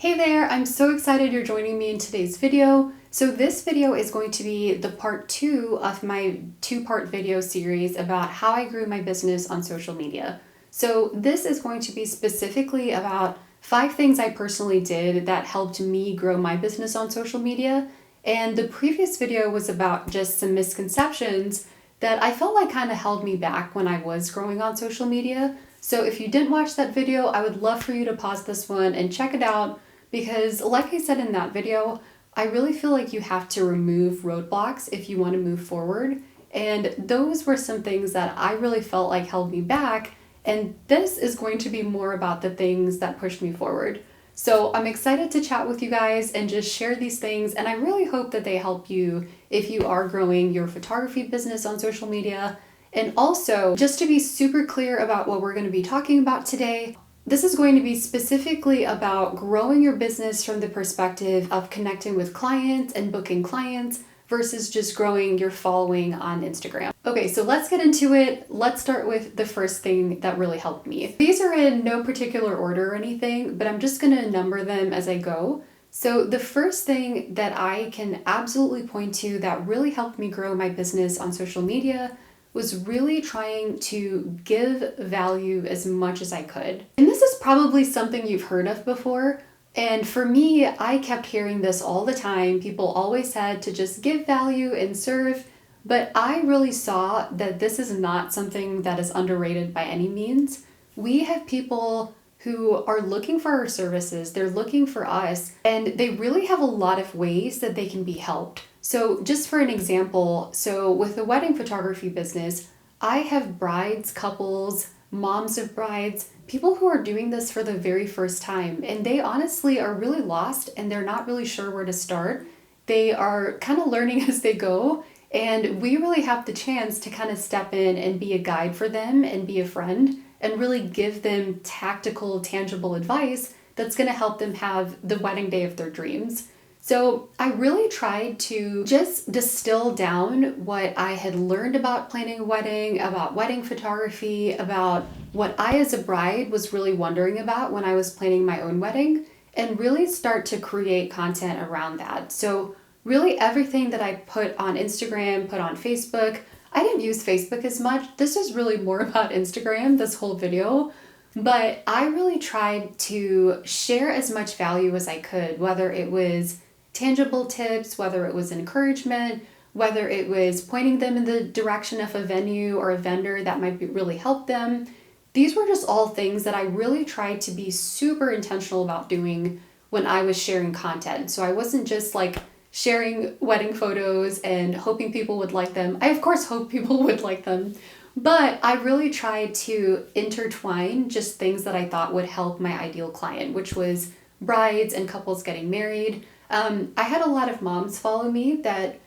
Hey there, I'm so excited you're joining me in today's video. So this video is going to be the part 2 of my two-part video series about how I grew my business on social media. So this is going to be specifically about 5 things I personally did that helped me grow my business on social media. And the previous video was about just some misconceptions that I felt like kind of held me back when I was growing on social media. So if you didn't watch that video, I would love for you to pause this one and check it out. Because like I said in that video, I really feel like you have to remove roadblocks if you want to move forward. And those were some things that I really felt like held me back. And this is going to be more about the things that pushed me forward. So I'm excited to chat with you guys and just share these things. And I really hope that they help you if you are growing your photography business on social media. And also, just to be super clear about what we're going to be talking about today, this is going to be specifically about growing your business from the perspective of connecting with clients and booking clients versus just growing your following on Instagram. Okay, so let's get into it. Let's start with the first thing that really helped me. These are in no particular order or anything, but I'm just gonna number them as I go. So the first thing that I can absolutely point to that really helped me grow my business on social media was really trying to give value as much as I could. And this is probably something you've heard of before. And for me, I kept hearing this all the time. People always said to just give value and serve. But I really saw that this is not something that is underrated by any means. We have people who are looking for our services, they're looking for us, and they really have a lot of ways that they can be helped. So just for an example, so with the wedding photography business, I have brides, couples, moms of brides, people who are doing this for the very first time, and they honestly are really lost and they're not really sure where to start. They are kind of learning as they go, and we really have the chance to kind of step in and be a guide for them and be a friend and really give them tactical, tangible advice that's going to help them have the wedding day of their dreams. So I really tried to just distill down what I had learned about planning a wedding, about wedding photography, about what I as a bride was really wondering about when I was planning my own wedding, and really start to create content around that. So really everything that I put on Instagram, put on Facebook, I didn't use Facebook as much. This is really more about Instagram, this whole video. But I really tried to share as much value as I could, whether it was tangible tips, whether it was encouragement, whether it was pointing them in the direction of a venue or a vendor that might really help them. These were just all things that I really tried to be super intentional about doing when I was sharing content. So I wasn't just like sharing wedding photos and hoping people would like them. I of course hope people would like them, but I really tried to intertwine just things that I thought would help my ideal client, which was brides and couples getting married. I had a lot of moms follow me that,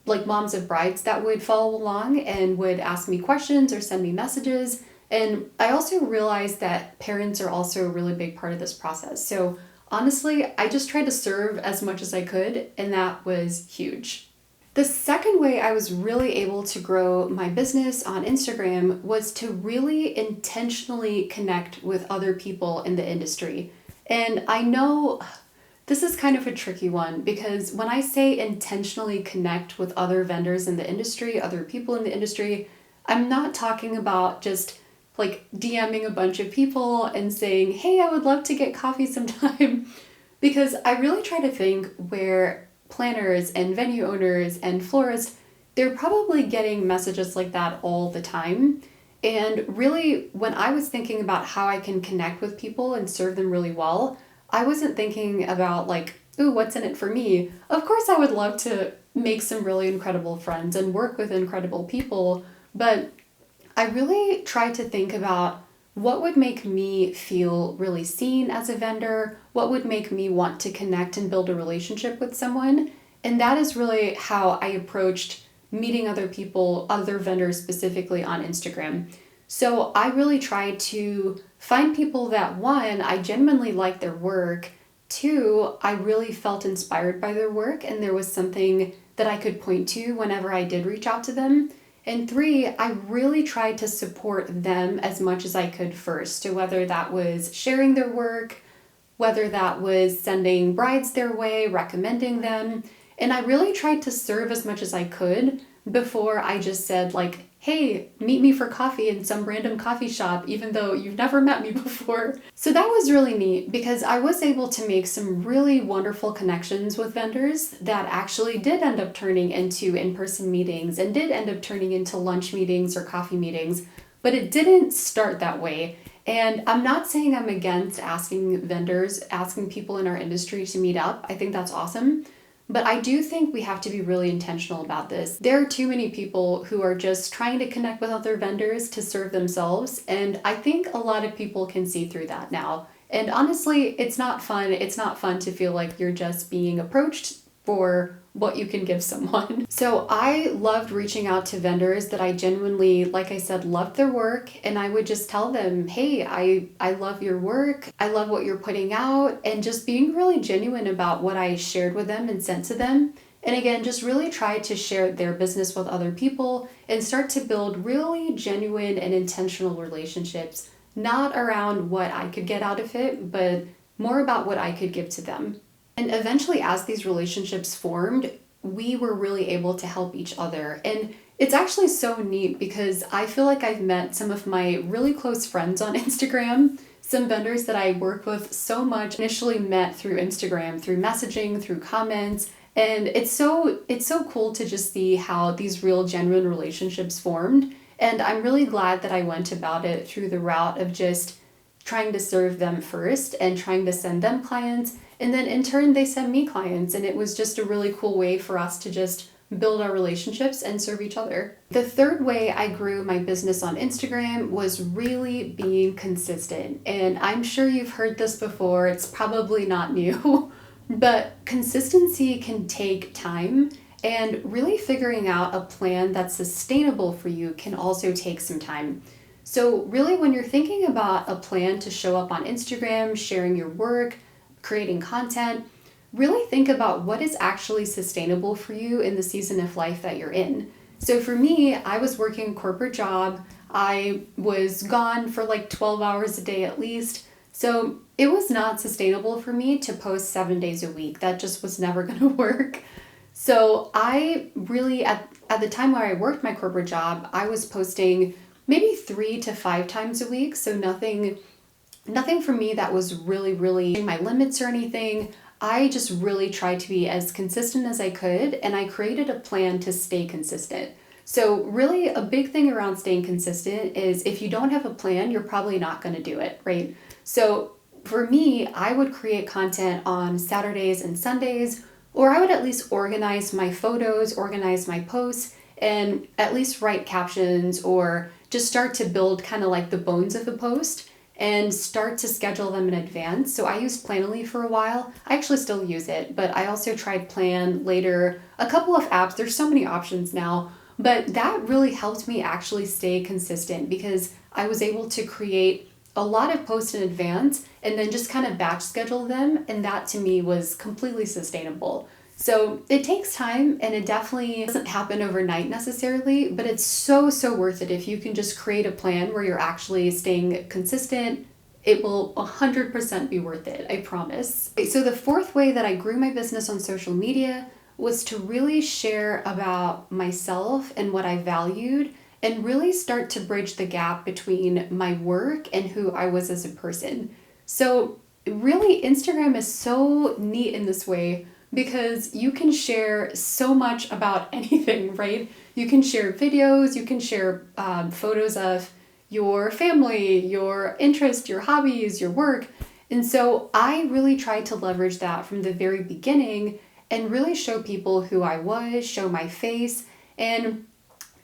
like moms of brides that would follow along and would ask me questions or send me messages. And I also realized that parents are also a really big part of this process. So honestly, I just tried to serve as much as I could, and that was huge. The second way I was really able to grow my business on Instagram was to really intentionally connect with other people in the industry. And I know this is kind of a tricky one because when I say intentionally connect with other vendors in the industry, other people in the industry, I'm not talking about just like DMing a bunch of people and saying, hey, I would love to get coffee sometime. Because I really try to think where planners and venue owners and florists, they're probably getting messages like that all the time. And really, when I was thinking about how I can connect with people and serve them really well, I wasn't thinking about like, ooh, what's in it for me? Of course, I would love to make some really incredible friends and work with incredible people, but I really tried to think about what would make me feel really seen as a vendor, what would make me want to connect and build a relationship with someone. And that is really how I approached meeting other people, other vendors specifically on Instagram. So I really tried to find people that, one, I genuinely liked their work, two, I really felt inspired by their work and there was something that I could point to whenever I did reach out to them. And three, I really tried to support them as much as I could first. So whether that was sharing their work, whether that was sending brides their way, recommending them. And I really tried to serve as much as I could before I just said, like, hey, meet me for coffee in some random coffee shop, even though you've never met me before. So that was really neat because I was able to make some really wonderful connections with vendors that actually did end up turning into in-person meetings and did end up turning into lunch meetings or coffee meetings, but it didn't start that way. And I'm not saying I'm against asking vendors, asking people in our industry to meet up. I think that's awesome. But I do think we have to be really intentional about this. There are too many people who are just trying to connect with other vendors to serve themselves, and I think a lot of people can see through that now. And honestly, it's not fun. It's not fun to feel like you're just being approached for what you can give someone. So I loved reaching out to vendors that I genuinely, like I said, loved their work, and I would just tell them, hey, I love your work, I love what you're putting out, and just being really genuine about what I shared with them and sent to them. And again, just really try to share their business with other people and start to build really genuine and intentional relationships, not around what I could get out of it, but more about what I could give to them. And eventually, as these relationships formed, we were really able to help each other. And it's actually so neat because I feel like I've met some of my really close friends on Instagram, some vendors that I work with so much, initially met through Instagram, through messaging, through comments. And it's so cool to just see how these real genuine relationships formed. And I'm really glad that I went about it through the route of just trying to serve them first and trying to send them clients. And then in turn, they sent me clients. And it was just a really cool way for us to just build our relationships and serve each other. The third way I grew my business on Instagram was really being consistent. And I'm sure you've heard this before. It's probably not new, but consistency can take time. And really figuring out a plan that's sustainable for you can also take some time. So really, when you're thinking about a plan to show up on Instagram, sharing your work, creating content, really think about what is actually sustainable for you in the season of life that you're in. So for me, I was working a corporate job. I was gone for like 12 hours a day at least. So it was not sustainable for me to post 7 days a week. That just was never going to work. So I really, at the time where I worked my corporate job, I was posting maybe 3 to 5 times a week. So nothing for me that was really my limits or anything. I just really tried to be as consistent as I could, and I created a plan to stay consistent. So really a big thing around staying consistent is if you don't have a plan, you're probably not going to do it, right? So for me, I would create content on Saturdays and Sundays, or I would at least organize my photos, organize my posts, and at least write captions or just start to build kind of like the bones of the post and start to schedule them in advance. So I used Planoly for a while. I actually still use it, but I also tried Plan later, a couple of apps. There's so many options now, but that really helped me actually stay consistent because I was able to create a lot of posts in advance and then just kind of batch schedule them. And that to me was completely sustainable. So it takes time and it definitely doesn't happen overnight necessarily, but it's so worth it. If you can just create a plan where you're actually staying consistent, it will 100% be worth it, I promise. So the fourth way that I grew my business on social media was to really share about myself and what I valued and really start to bridge the gap between my work and who I was as a person. So really, Instagram is so neat in this way because you can share so much about anything, right? You can share videos, you can share photos of your family, your interest, your hobbies, your work. And so I really tried to leverage that from the very beginning and really show people who I was, show my face. And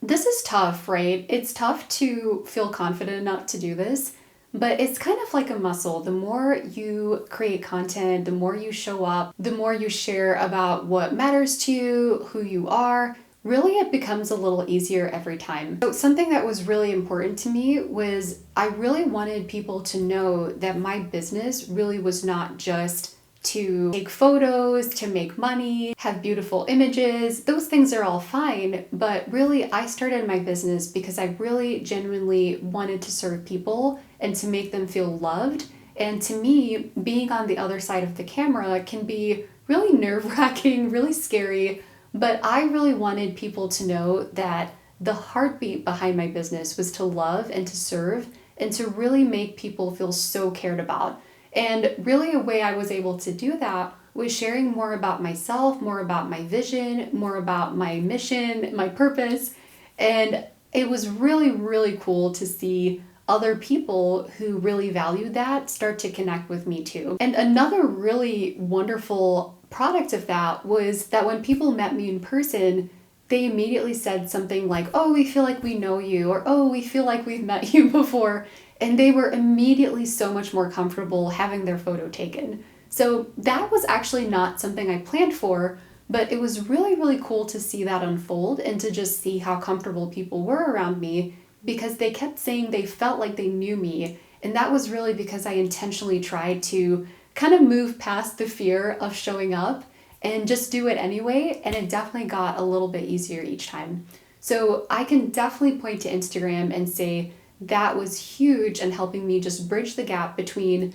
this is tough, right? It's tough to feel confident enough to do this. But it's kind of like a muscle. The more you create content, the more you show up, the more you share about what matters to you, who you are, really it becomes a little easier every time. So something that was really important to me was I really wanted people to know that my business really was not just to take photos, to make money, have beautiful images. Those things are all fine, but really I started my business because I really genuinely wanted to serve people and to make them feel loved And to me, being on the other side of the camera can be really nerve-wracking, really scary, but I really wanted people to know that the heartbeat behind my business was to love and to serve and to really make people feel so cared about. And really, a way I was able to do that was sharing more about myself, more about my vision, more about my mission, my purpose. And it was really, really cool to see other people who really valued that start to connect with me too. And another really wonderful product of that was that when people met me in person, they immediately said something like, "Oh, we feel like we know you," or "Oh, we feel like we've met you before." And they were immediately so much more comfortable having their photo taken. So that was actually not something I planned for, but it was really, really cool to see that unfold and to just see how comfortable people were around me because they kept saying they felt like they knew me. And that was really because I intentionally tried to kind of move past the fear of showing up and just do it anyway. And it definitely got a little bit easier each time. So I can definitely point to Instagram and say that was huge in helping me just bridge the gap between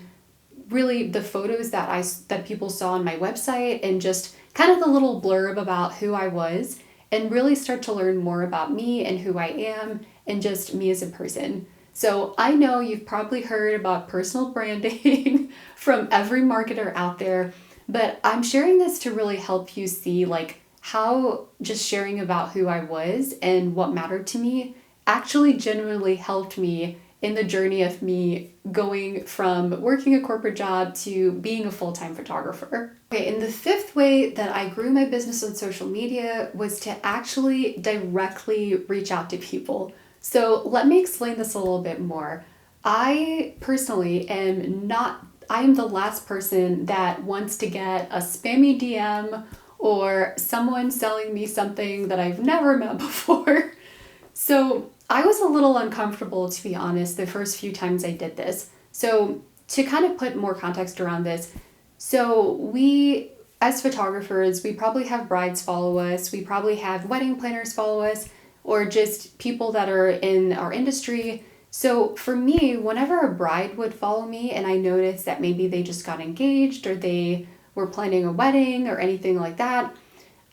really the photos that people saw on my website and just kind of the little blurb about who I was and really start to learn more about me and who I am and just me as a person. So I know you've probably heard about personal branding from every marketer out there, but I'm sharing this to really help you see like how just sharing about who I was and what mattered to me actually genuinely helped me in the journey of me going from working a corporate job to being a full-time photographer. Okay, and the fifth way that I grew my business on social media was to actually directly reach out to people. So let me explain this a little bit more. I personally I am the last person that wants to get a spammy DM or someone selling me something that I've never met before. So I was a little uncomfortable, to be honest, the first few times I did this. So to kind of put more context around this, so we, as photographers, we probably have brides follow us, we probably have wedding planners follow us, or just people that are in our industry. So for me, whenever a bride would follow me and I noticed that maybe they just got engaged or they were planning a wedding or anything like that,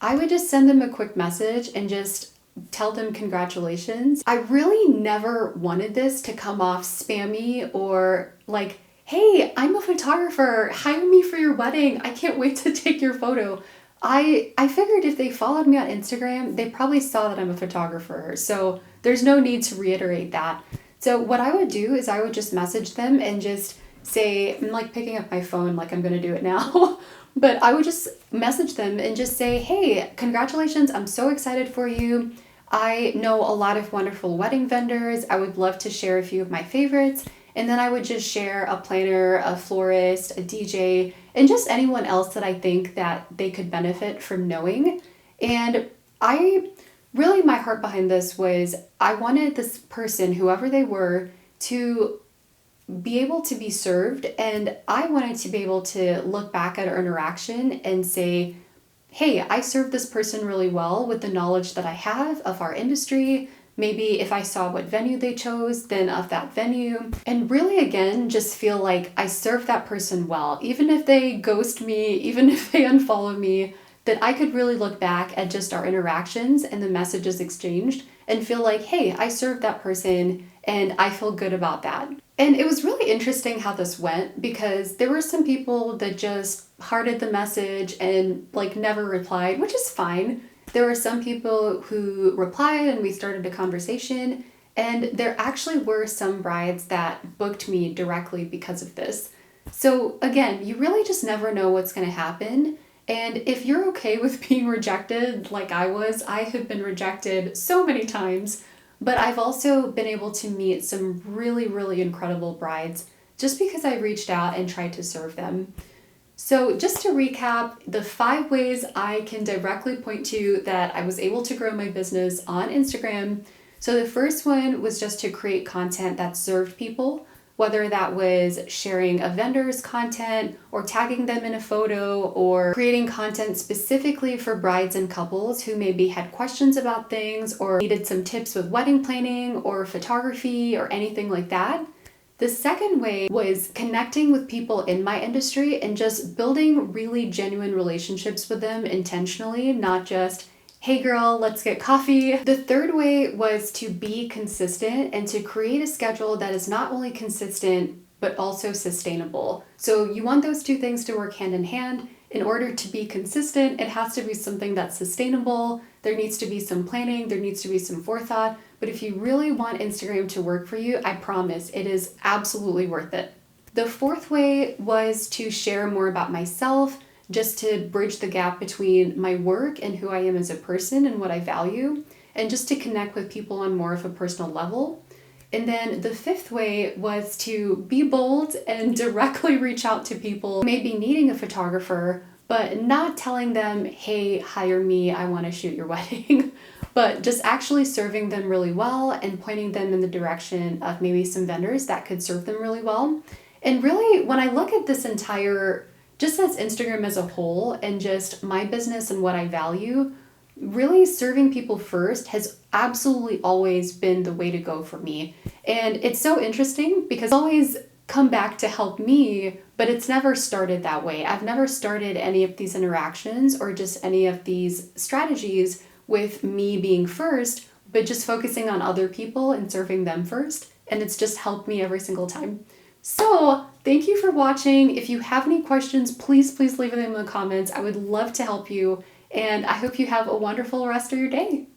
I would just send them a quick message and just tell them congratulations. I really never wanted this to come off spammy or like, "Hey, I'm a photographer, hire me for your wedding, I can't wait to take your photo." I figured if they followed me on Instagram, they probably saw that I'm a photographer, so there's no need to reiterate that. So what I would do is I would just message them and just say, I'm like picking up my phone like I'm gonna do it now, but I would just message them and just say, "Hey, congratulations, I'm so excited for you. I know a lot of wonderful wedding vendors. I would love to share a few of my favorites." And then I would just share a planner, a florist, a DJ, and just anyone else that I think that they could benefit from knowing. And my heart behind this was I wanted this person, whoever they were, to be able to be served. And I wanted to be able to look back at our interaction and say, "Hey, I served this person really well with the knowledge that I have of our industry." Maybe if I saw what venue they chose, then of that venue. And really, again, just feel like I served that person well. Even if they ghost me, even if they unfollow me, that I could really look back at just our interactions and the messages exchanged and feel like, hey, I served that person and I feel good about that. And it was really interesting how this went because there were some people that just hearted the message and like never replied, which is fine. There were some people who replied and we started a conversation, and there actually were some brides that booked me directly because of this. So again, you really just never know what's going to happen. And if you're okay with being rejected like I was, I have been rejected so many times, but I've also been able to meet some really, really incredible brides just because I reached out and tried to serve them. So just to recap, the 5 ways I can directly point to that I was able to grow my business on Instagram. So the first one was just to create content that served people, whether that was sharing a vendor's content or tagging them in a photo or creating content specifically for brides and couples who maybe had questions about things or needed some tips with wedding planning or photography or anything like that. The second way was connecting with people in my industry and just building really genuine relationships with them intentionally, not just, hey girl, let's get coffee. The third way was to be consistent and to create a schedule that is not only consistent, but also sustainable. So you want those two things to work hand in hand. In order to be consistent, it has to be something that's sustainable. There needs to be some planning, there needs to be some forethought. But if you really want Instagram to work for you, I promise it is absolutely worth it. The fourth way was to share more about myself, just to bridge the gap between my work and who I am as a person and what I value, and just to connect with people on more of a personal level. And then the fifth way was to be bold and directly reach out to people maybe needing a photographer, but not telling them, hey, hire me, I want to shoot your wedding, but just actually serving them really well and pointing them in the direction of maybe some vendors that could serve them really well. And really, when I look at this entire, just as Instagram as a whole and just my business and what I value, really serving people first has absolutely always been the way to go for me. And it's so interesting because it's always come back to help me, but it's never started that way. I've never started any of these interactions or just any of these strategies with me being first, but just focusing on other people and serving them first. And it's just helped me every single time. So thank you for watching. If you have any questions, please leave them in the comments. I would love to help you. And I hope you have a wonderful rest of your day.